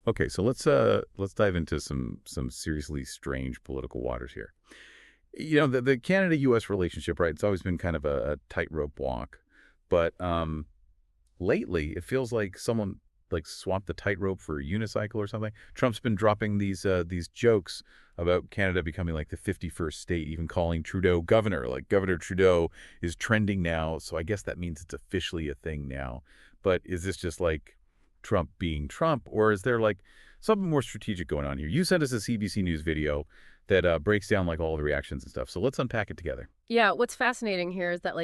Okay, so let's dive into some seriously strange political waters here. The Canada-U.S. relationship, right? It's always been kind of a tightrope walk, but lately it feels like someone like swapped the tightrope for a unicycle or something. Trump's been dropping these jokes about Canada becoming like the 51st state, even calling Trudeau governor. Like Governor Trudeau is trending now, so I guess that means it's officially a thing now. But is this just like Trump being Trump, or is there like something more strategic going on here? You sent us a CBC News video that breaks down like all the reactions and stuff. So let's unpack it together. Yeah, what's fascinating here is that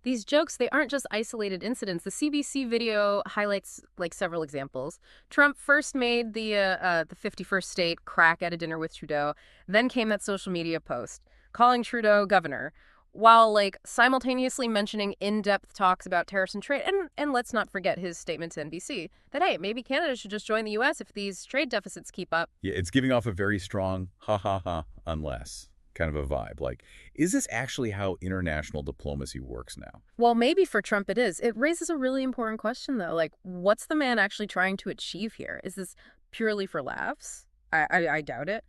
these jokes, they aren't just isolated incidents. The CBC video highlights several examples. Trump first made the 51st state crack at a dinner with Trudeau. Then came that social media post calling Trudeau governor, while simultaneously mentioning in-depth talks about tariffs and trade. And let's not forget his statement to NBC that hey, maybe Canada should just join the US if these trade deficits keep up. Yeah, it's giving off a very strong ha ha ha unless kind of a vibe. Like, is this actually how international diplomacy works now? Well, maybe for Trump it is. It raises a really important question, though. What's the man actually trying to achieve here? Is this purely for laughs? I doubt it.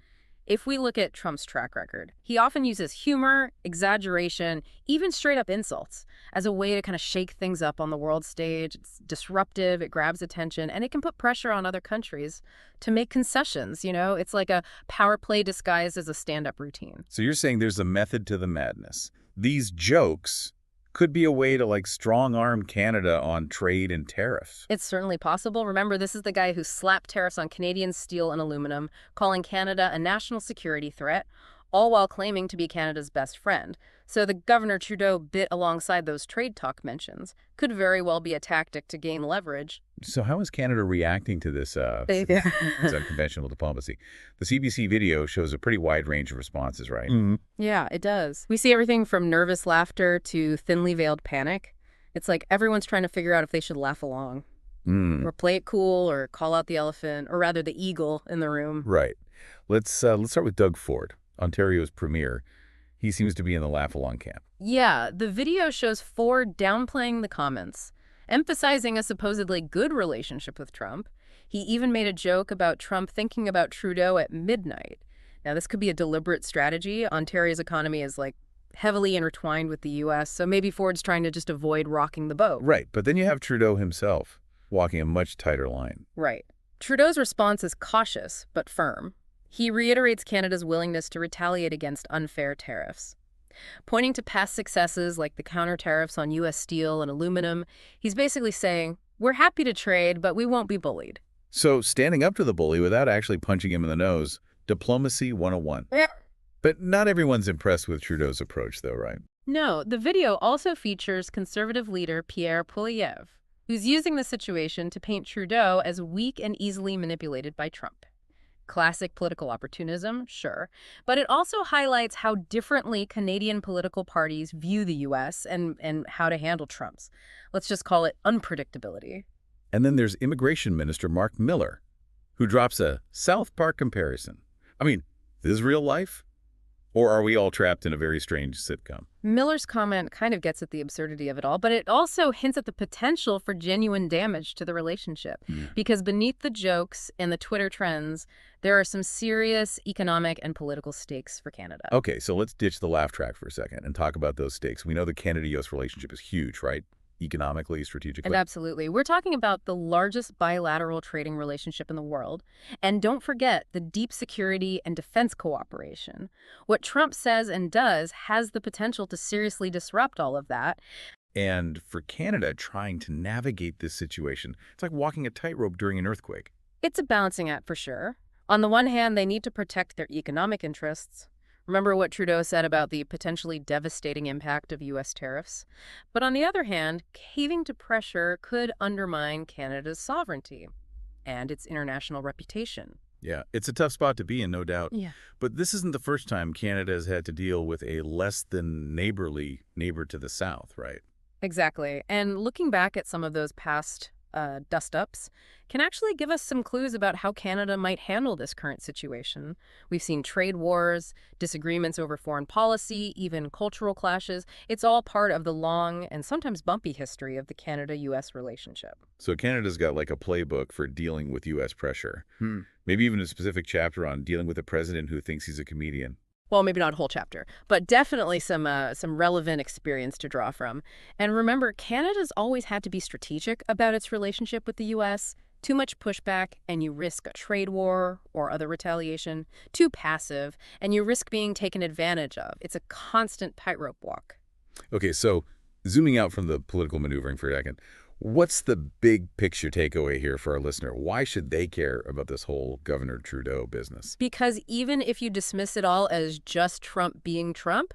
If we look at Trump's track record, he often uses humor, exaggeration, even straight up insults as a way to kind of shake things up on the world stage. It's disruptive, it grabs attention, and it can put pressure on other countries to make concessions. It's like a power play disguised as a stand-up routine. So you're saying there's a method to the madness. These jokes could be a way to like strong arm Canada on trade and tariffs. It's certainly possible. Remember, this is the guy who slapped tariffs on Canadian steel and aluminum, calling Canada a national security threat, all while claiming to be Canada's best friend. So the Governor Trudeau bit alongside those trade talk mentions could very well be a tactic to gain leverage. So how is Canada reacting to this Yeah. this unconventional diplomacy? The CBC video shows a pretty wide range of responses, right? Yeah, it does. We see everything from nervous laughter to thinly veiled panic. It's like everyone's trying to figure out if they should laugh along, or play it cool, or call out the elephant, or rather the eagle in the room. Right. Let's start with Doug Ford, Ontario's premier. He seems to be in the laugh-along camp. Yeah, the video shows Ford downplaying the comments, emphasizing a supposedly good relationship with Trump. He even made a joke about Trump thinking about Trudeau at midnight. Now, this could be a deliberate strategy. Ontario's economy is heavily intertwined with the U.S., so maybe Ford's trying to just avoid rocking the boat. Right, but then you have Trudeau himself walking a much tighter line. Right. Trudeau's response is cautious but firm. He reiterates Canada's willingness to retaliate against unfair tariffs. Pointing to past successes like the counter tariffs on U.S. steel and aluminum, he's basically saying, we're happy to trade, but we won't be bullied. So standing up to the bully without actually punching him in the nose, diplomacy 101. Yeah. But not everyone's impressed with Trudeau's approach, though, right? No, the video also features conservative leader Pierre Poilievre, who's using the situation to paint Trudeau as weak and easily manipulated by Trump. Classic political opportunism, sure, but it also highlights how differently Canadian political parties view the U.S. and how to handle Trump's. Let's just call it unpredictability. And then there's Immigration Minister Mark Miller, who drops a South Park comparison. I mean, this is real life? Or are we all trapped in a very strange sitcom? Miller's comment kind of gets at the absurdity of it all, but it also hints at the potential for genuine damage to the relationship. Because beneath the jokes and the Twitter trends, there are some serious economic and political stakes for Canada. Okay, so let's ditch the laugh track for a second and talk about those stakes. We know the Canada-U.S. relationship is huge, right? Economically, strategically. And absolutely. We're talking about the largest bilateral trading relationship in the world. And don't forget the deep security and defense cooperation. What Trump says and does has the potential to seriously disrupt all of that. And for Canada, trying to navigate this situation, it's like walking a tightrope during an earthquake. It's a balancing act for sure. On the one hand, they need to protect their economic interests. Remember what Trudeau said about the potentially devastating impact of U.S. tariffs? But on the other hand, caving to pressure could undermine Canada's sovereignty and its international reputation. Yeah, it's a tough spot to be in, no doubt. Yeah. But this isn't the first time Canada has had to deal with a less than neighborly neighbor to the south, right? Exactly. And looking back at some of those past dust-ups, can actually give us some clues about how Canada might handle this current situation. We've seen trade wars, disagreements over foreign policy, even cultural clashes. It's all part of the long and sometimes bumpy history of the Canada-U.S. relationship. So Canada's got like a playbook for dealing with U.S. pressure. Maybe even a specific chapter on dealing with a president who thinks he's a comedian. Well, maybe not a whole chapter, but definitely some relevant experience to draw from. And remember, Canada's always had to be strategic about its relationship with the U.S. Too much pushback, and you risk a trade war or other retaliation. Too passive, and you risk being taken advantage of. It's a constant tightrope walk. Okay, so zooming out from the political maneuvering for a second, what's the big picture takeaway here for our listener? Why should they care about this whole Governor Trudeau business? Because even if you dismiss it all as just Trump being Trump,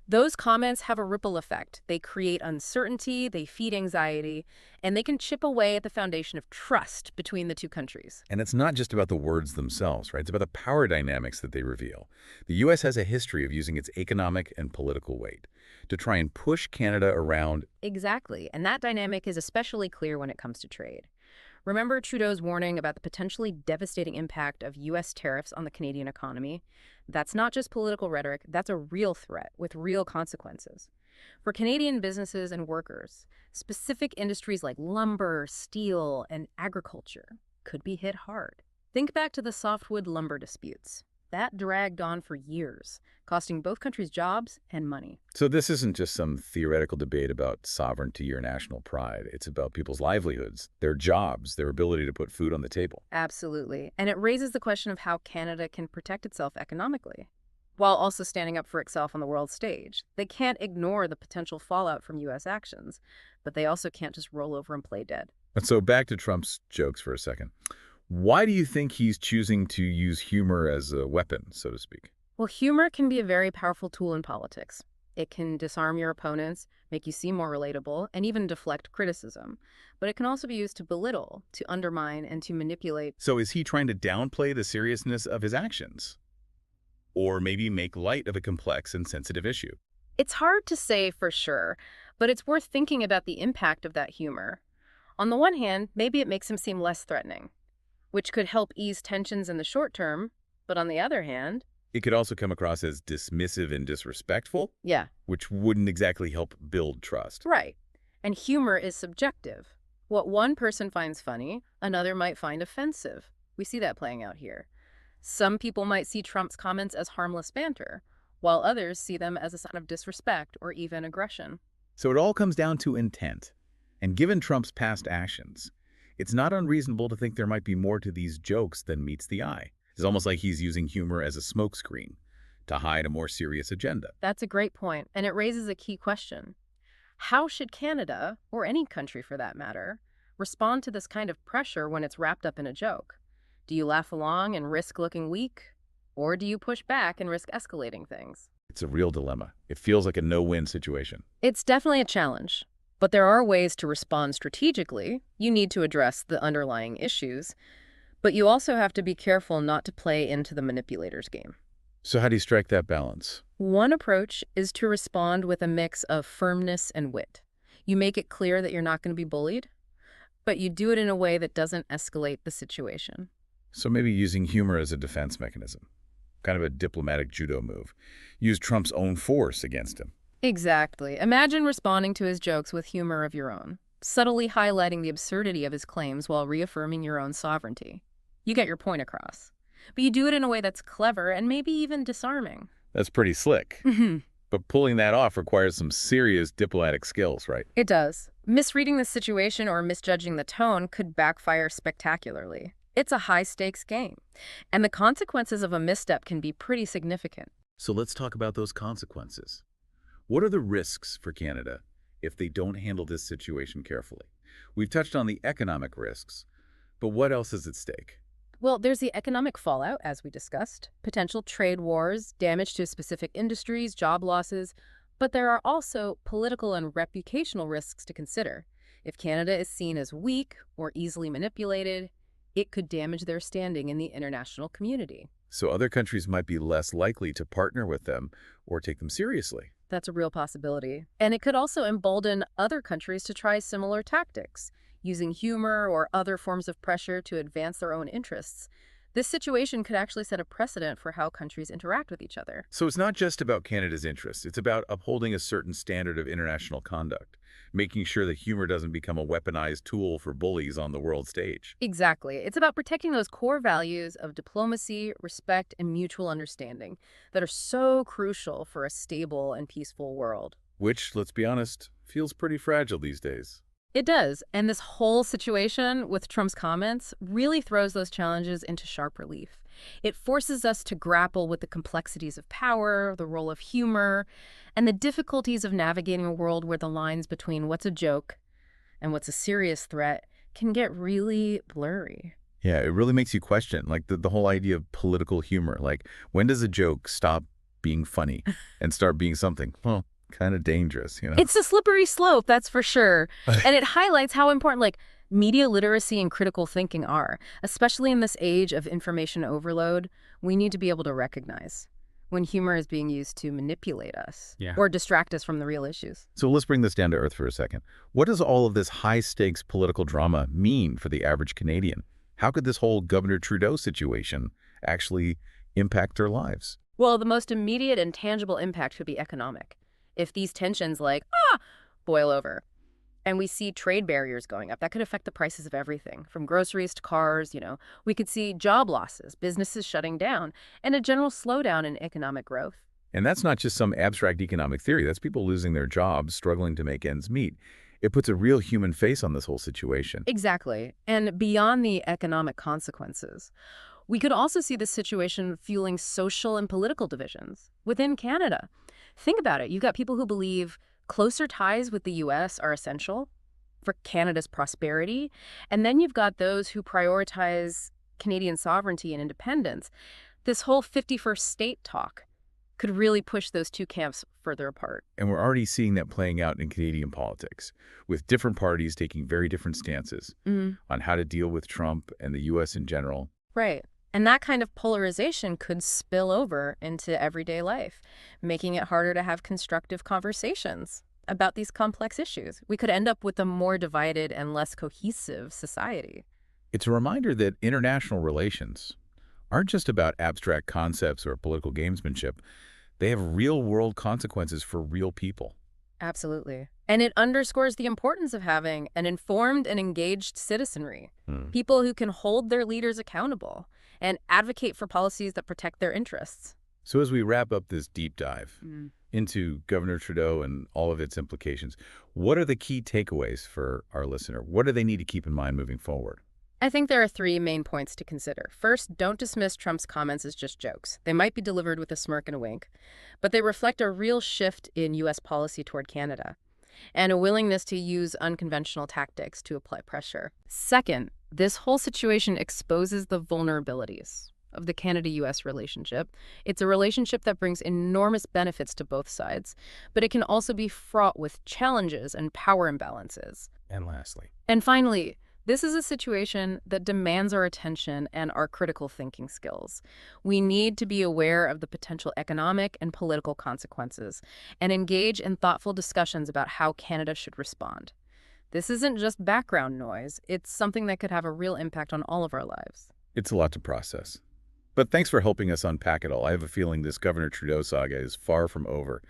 those comments have a ripple effect. They create uncertainty, they feed anxiety, and they can chip away at the foundation of trust between the two countries. And it's not just about the words themselves, right? It's about the power dynamics that they reveal. The U.S. has a history of using its economic and political weight to try and push Canada around. Exactly, and that dynamic is especially clear when it comes to trade. Remember Trudeau's warning about the potentially devastating impact of U.S. tariffs on the Canadian economy? That's not just political rhetoric, that's a real threat with real consequences. For Canadian businesses and workers, specific industries like lumber, steel, and agriculture could be hit hard. Think back to the softwood lumber disputes. That dragged on for years, costing both countries jobs and money. So this isn't just some theoretical debate about sovereignty or national pride. It's about people's livelihoods, their jobs, their ability to put food on the table. Absolutely. And it raises the question of how Canada can protect itself economically, while also standing up for itself on the world stage. They can't ignore the potential fallout from U.S. actions, but they also can't just roll over and play dead. And so back to Trump's jokes for a second. Why do you think he's choosing to use humor as a weapon, so to speak? Well, humor can be a very powerful tool in politics. It can disarm your opponents, make you seem more relatable, and even deflect criticism. But it can also be used to belittle, to undermine, and to manipulate. So is he trying to downplay the seriousness of his actions? Or maybe make light of a complex and sensitive issue? It's hard to say for sure, but it's worth thinking about the impact of that humor. On the one hand, maybe it makes him seem less threatening, which could help ease tensions in the short term. But on the other hand, it could also come across as dismissive and disrespectful, yeah, which wouldn't exactly help build trust. right. And humor is subjective. What one person finds funny, another might find offensive. We see that playing out here. Some people might see Trump's comments as harmless banter, while others see them as a sign of disrespect or even aggression. So it all comes down to intent. And given Trump's past actions, it's not unreasonable to think there might be more to these jokes than meets the eye. It's almost like he's using humor as a smokescreen to hide a more serious agenda. That's a great point, and it raises a key question. How should Canada, or any country for that matter, respond to this kind of pressure when it's wrapped up in a joke? Do you laugh along and risk looking weak? Or do you push back and risk escalating things? It's a real dilemma. It feels like a no-win situation. It's definitely a challenge. But there are ways to respond strategically. You need to address the underlying issues, but you also have to be careful not to play into the manipulator's game. So how do you strike that balance? One approach is to respond with a mix of firmness and wit. You make it clear that you're not going to be bullied, but you do it in a way that doesn't escalate the situation. So maybe using humor as a defense mechanism, kind of a diplomatic judo move. Use Trump's own force against him. Exactly. Imagine responding to his jokes with humor of your own, subtly highlighting the absurdity of his claims while reaffirming your own sovereignty. You get your point across. But you do it in a way that's clever and maybe even disarming. That's pretty slick. But pulling that off requires some serious diplomatic skills, right? It does. Misreading the situation or misjudging the tone could backfire spectacularly. It's a high-stakes game, and the consequences of a misstep can be pretty significant. So let's talk about those consequences. What are the risks for Canada if they don't handle this situation carefully? We've touched on the economic risks, but what else is at stake? Well, there's the economic fallout, as we discussed, potential trade wars, damage to specific industries, job losses, but there are also political and reputational risks to consider. If Canada is seen as weak or easily manipulated, it could damage their standing in the international community. So other countries might be less likely to partner with them or take them seriously. That's a real possibility. And it could also embolden other countries to try similar tactics, using humor or other forms of pressure to advance their own interests. This situation could actually set a precedent for how countries interact with each other. So it's not just about Canada's interests. It's about upholding a certain standard of international conduct, making sure that humor doesn't become a weaponized tool for bullies on the world stage. Exactly. It's about protecting those core values of diplomacy, respect, and mutual understanding that are so crucial for a stable and peaceful world. Which, let's be honest, feels pretty fragile these days. It does. And this whole situation with Trump's comments really throws those challenges into sharp relief. It forces us to grapple with the complexities of power, the role of humor, and the difficulties of navigating a world where the lines between what's a joke and what's a serious threat can get really blurry. Yeah, it really makes you question, like, the whole idea of political humor. Like, when does a joke stop being funny and start being something, well, kind of dangerous, you know? It's a slippery slope, that's for sure. And it highlights how important, media literacy and critical thinking are, especially in this age of information overload. We need to be able to recognize when humor is being used to manipulate us Yeah. or distract us from the real issues. So let's bring this down to earth for a second. What does all of this high-stakes political drama mean for the average Canadian? How could this whole Governor Trudeau situation actually impact their lives? Well, the most immediate and tangible impact could be economic. If these tensions, boil over, and we see trade barriers going up, that could affect the prices of everything, from groceries to cars. We could see job losses, businesses shutting down, and a general slowdown in economic growth. And that's not just some abstract economic theory. That's people losing their jobs, struggling to make ends meet. It puts a real human face on this whole situation. Exactly. And beyond the economic consequences, we could also see this situation fueling social and political divisions within Canada. Think about it. You've got people who believe closer ties with the U.S. are essential for Canada's prosperity. And then you've got those who prioritize Canadian sovereignty and independence. This whole 51st state talk could really push those two camps further apart. And we're already seeing that playing out in Canadian politics, with different parties taking very different stances on how to deal with Trump and the U.S. in general. Right. And that kind of polarization could spill over into everyday life, making it harder to have constructive conversations about these complex issues. We could end up with a more divided and less cohesive society. It's a reminder that international relations aren't just about abstract concepts or political gamesmanship. They have real-world consequences for real people. Absolutely. And it underscores the importance of having an informed and engaged citizenry, Hmm. people who can hold their leaders accountable and advocate for policies that protect their interests. So as we wrap up this deep dive into Governor Trudeau and all of its implications, what are the key takeaways for our listener? What do they need to keep in mind moving forward? I think there are three main points to consider. First, don't dismiss Trump's comments as just jokes. They might be delivered with a smirk and a wink, but they reflect a real shift in U.S. policy toward Canada and a willingness to use unconventional tactics to apply pressure. Second, this whole situation exposes the vulnerabilities of the Canada-U.S. relationship. It's a relationship that brings enormous benefits to both sides, but it can also be fraught with challenges and power imbalances. And lastly, And finally, this is a situation that demands our attention and our critical thinking skills. We need to be aware of the potential economic and political consequences and engage in thoughtful discussions about how Canada should respond. This isn't just background noise. It's something that could have a real impact on all of our lives. it's a lot to process. But thanks for helping us unpack it all. I have a feeling this Governor Trudeau saga is far from over.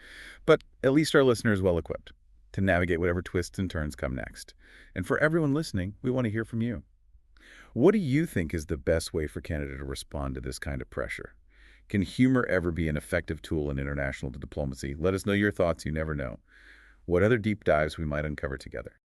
But at least our listener is well equipped to navigate whatever twists and turns come next. And for everyone listening, we want to hear from you. What do you think is the best way for Canada to respond to this kind of pressure? Can humor ever be an effective tool in international diplomacy? Let us know your thoughts. You never know what other deep dives we might uncover together.